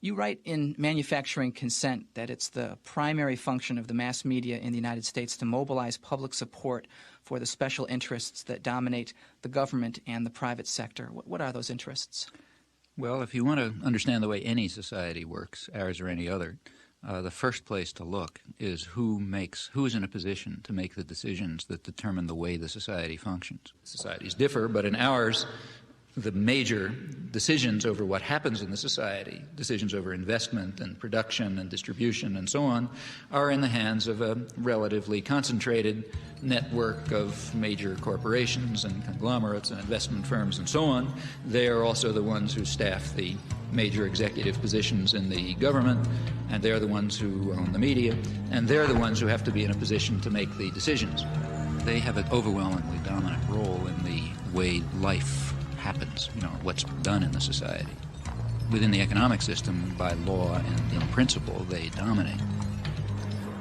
You write in Manufacturing Consent that it's the primary function of the mass media in the United States to mobilize public support for the special interests that dominate the government and the private sector. What are those interests? Well, if you want to understand the way any society works, ours or any other, the first place to look is who's in a position to make the decisions that determine the way the society functions. Societies differ, but in ours, the major decisions over what happens in the society, decisions over investment and production and distribution and so on, are in the hands of a relatively concentrated network of major corporations and conglomerates and investment firms and so on. They are also the ones who staff the major executive positions in the government, and they're the ones who own the media, and they're the ones who have to be in a position to make the decisions. They have an overwhelmingly dominant role in the way life happens, what's done in the society. Within the economic system, by law and in principle, they dominate.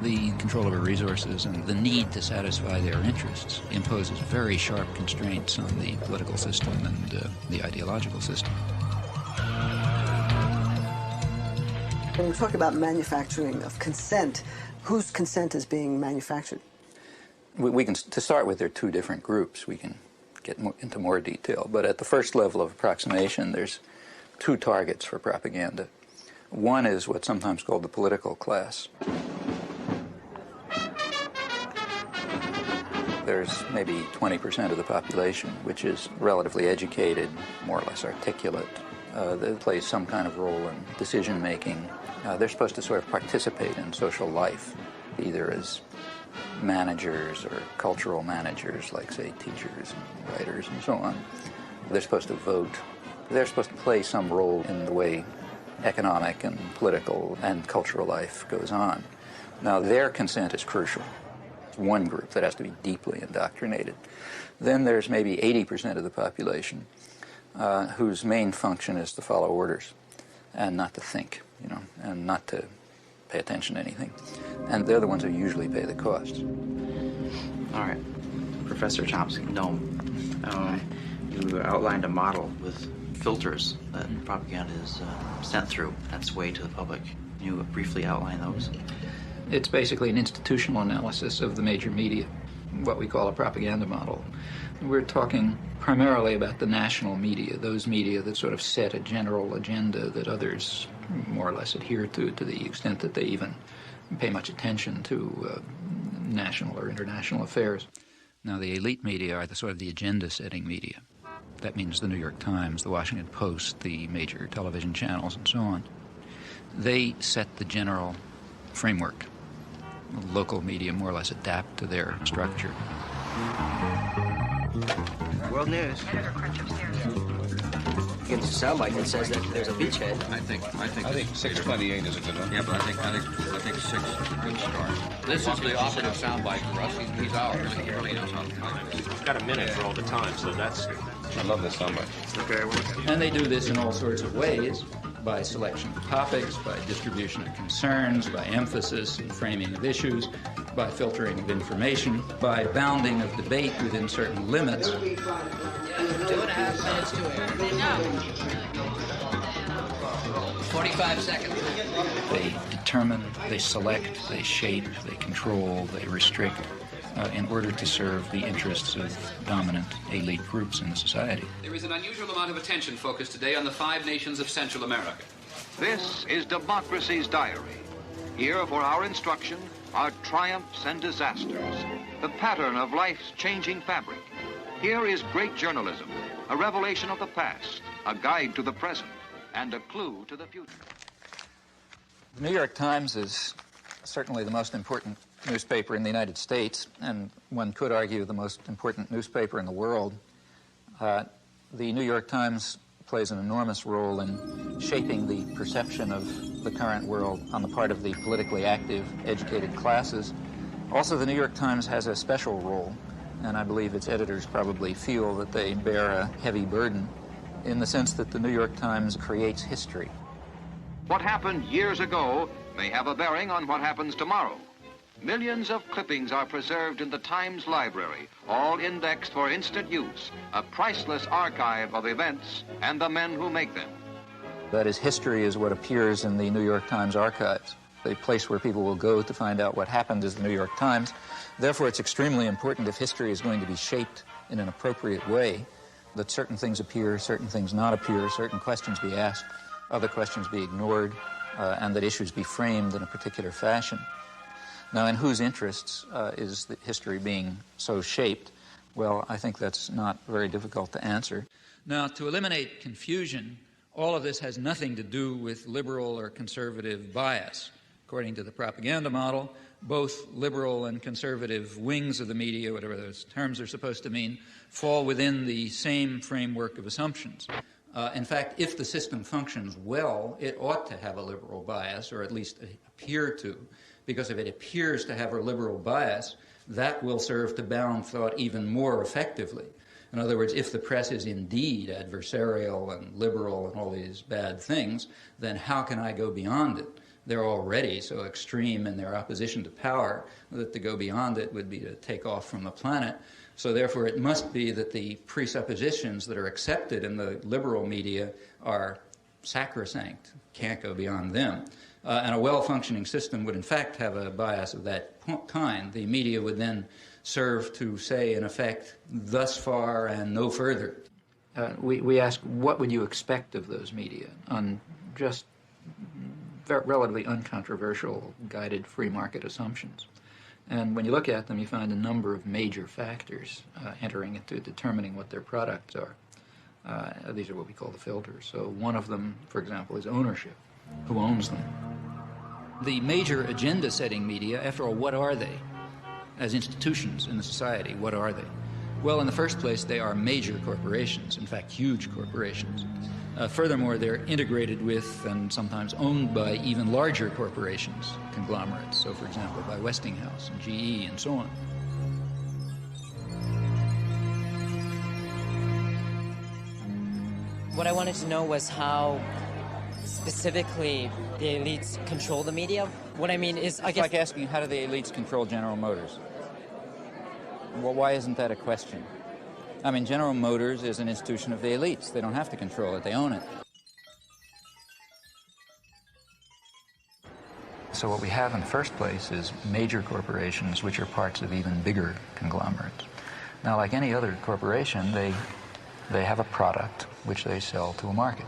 The control over resources and the need to satisfy their interests imposes very sharp constraints on the political system and the ideological system. When you talk about manufacturing of consent, whose consent is being manufactured? We can, to start with, there are two different groups. We can get into more detail, but at the first level of approximation, there's two targets for propaganda. One is what's sometimes called the political class. There's maybe 20% of the population which is relatively educated, more or less articulate. They play some kind of role in decision-making. They're supposed to sort of participate in social life, either as managers or cultural managers, like, say, teachers and writers and so on. They're supposed to vote. They're supposed to play some role in the way economic and political and cultural life goes on. Now, their consent is crucial. It's one group that has to be deeply indoctrinated. Then there's maybe 80% of the population whose main function is to follow orders and not to think, and not to pay attention to anything. And they're the ones who usually pay the costs. All right. Professor Thompson, you outlined a model with filters that propaganda is sent through. That's way to the public. Can you briefly outline those? It's basically an institutional analysis of the major media, what we call a propaganda model. We're talking primarily about the national media, those media that sort of set a general agenda that others more or less adhere to the extent that they even pay much attention to national or international affairs. Now, the elite media are the sort of the agenda-setting media. That means the New York Times, the Washington Post, the major television channels, and so on. They set the general framework. Local media more or less adapt to their structure. World News. Begins to sound like it says that there's a beachhead. I think 628 is a good one. Yeah, but I think 6 is a good start. This is the operative soundbite for us. He's ours. He really knows how to time it. We've got a minute for all the time, so that's... I love this soundbite. Okay. And they do this in all sorts of ways, by selection of topics, by distribution of concerns, by emphasis and framing of issues, by filtering of information, by bounding of debate within certain limits. 2.5 minutes to air. 45 seconds. They determine, they select, they shape, they control, they restrict in order to serve the interests of dominant elite groups in the society. There is an unusual amount of attention focused today on the 5 nations of Central America. This is Democracy's Diary. Here for our instruction are triumphs and disasters, the pattern of life's changing fabric. Here is great journalism, a revelation of the past, a guide to the present, and a clue to the future. The New York Times is certainly the most important newspaper in the United States, and one could argue the most important newspaper in the world. The New York Times plays an enormous role in shaping the perception of the current world on the part of the politically active, educated classes. Also, the New York Times has a special role, and I believe its editors probably feel that they bear a heavy burden, in the sense that the New York Times creates history. What happened years ago may have a bearing on what happens tomorrow. Millions of clippings are preserved in the Times library, all indexed for instant use, a priceless archive of events and the men who make them. That is, history is what appears in the New York Times archives, the place where people will go to find out what happened is the New York Times. Therefore, it's extremely important, if history is going to be shaped in an appropriate way, that certain things appear, certain things not appear, certain questions be asked, other questions be ignored, and that issues be framed in a particular fashion. Now, in whose interests is the history being so shaped? Well, I think that's not very difficult to answer. Now, to eliminate confusion, all of this has nothing to do with liberal or conservative bias. According to the propaganda model, both liberal and conservative wings of the media, whatever those terms are supposed to mean, fall within the same framework of assumptions. In fact, if the system functions well, it ought to have a liberal bias, or at least appear to, because if it appears to have a liberal bias, that will serve to bound thought even more effectively. In other words, if the press is indeed adversarial and liberal and all these bad things, then how can I go beyond it? They're already so extreme in their opposition to power that to go beyond it would be to take off from the planet. So therefore, it must be that the presuppositions that are accepted in the liberal media are sacrosanct, can't go beyond them. And a well-functioning system would in fact have a bias of that kind. The media would then serve to say, in effect, thus far and no further. We ask, what would you expect of those media on just relatively uncontroversial, guided free market assumptions? And when you look at them, you find a number of major factors entering into determining what their products are. These are what we call the filters. So one of them, for example, is ownership. Who owns them? The major agenda-setting media, after all, what are they? As institutions in the society, what are they? Well, in the first place, they are major corporations, in fact, huge corporations. Furthermore, they're integrated with and sometimes owned by even larger corporations, conglomerates. So, for example, by Westinghouse and GE and so on. What I wanted to know was how specifically the elites control the media. What I mean is, I guess... It's like asking, how do the elites control General Motors? Well, why isn't that a question? I mean, General Motors is an institution of the elites. They don't have to control it. They own it. So what we have in the first place is major corporations which are parts of even bigger conglomerates. Now, like any other corporation, they have a product which they sell to a market.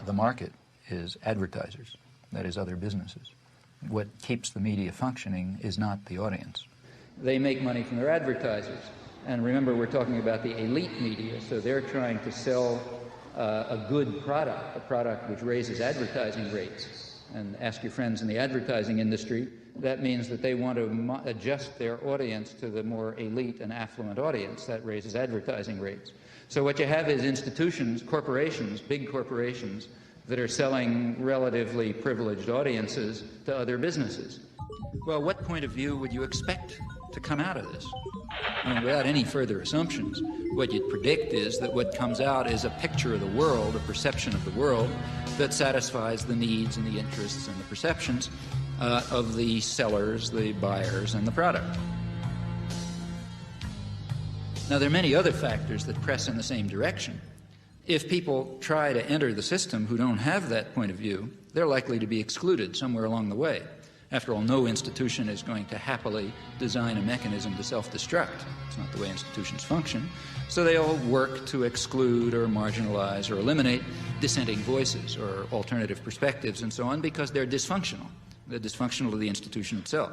The market is advertisers, that is, other businesses. What keeps the media functioning is not the audience. They make money from their advertisers. And remember, we're talking about the elite media, so they're trying to sell a good product, a product which raises advertising rates. And ask your friends in the advertising industry, that means that they want to adjust their audience to the more elite and affluent audience. That raises advertising rates. So what you have is institutions, corporations, big corporations, that are selling relatively privileged audiences to other businesses. Well, what point of view would you expect to come out of this? I mean, without any further assumptions, what you'd predict is that what comes out is a picture of the world, a perception of the world, that satisfies the needs and the interests and the perceptions of the sellers, the buyers, and the product. Now, there are many other factors that press in the same direction. If people try to enter the system who don't have that point of view, they're likely to be excluded somewhere along the way. After all, no institution is going to happily design a mechanism to self-destruct. It's not the way institutions function. So they all work to exclude or marginalize or eliminate dissenting voices or alternative perspectives and so on because they're dysfunctional. They're dysfunctional to the institution itself.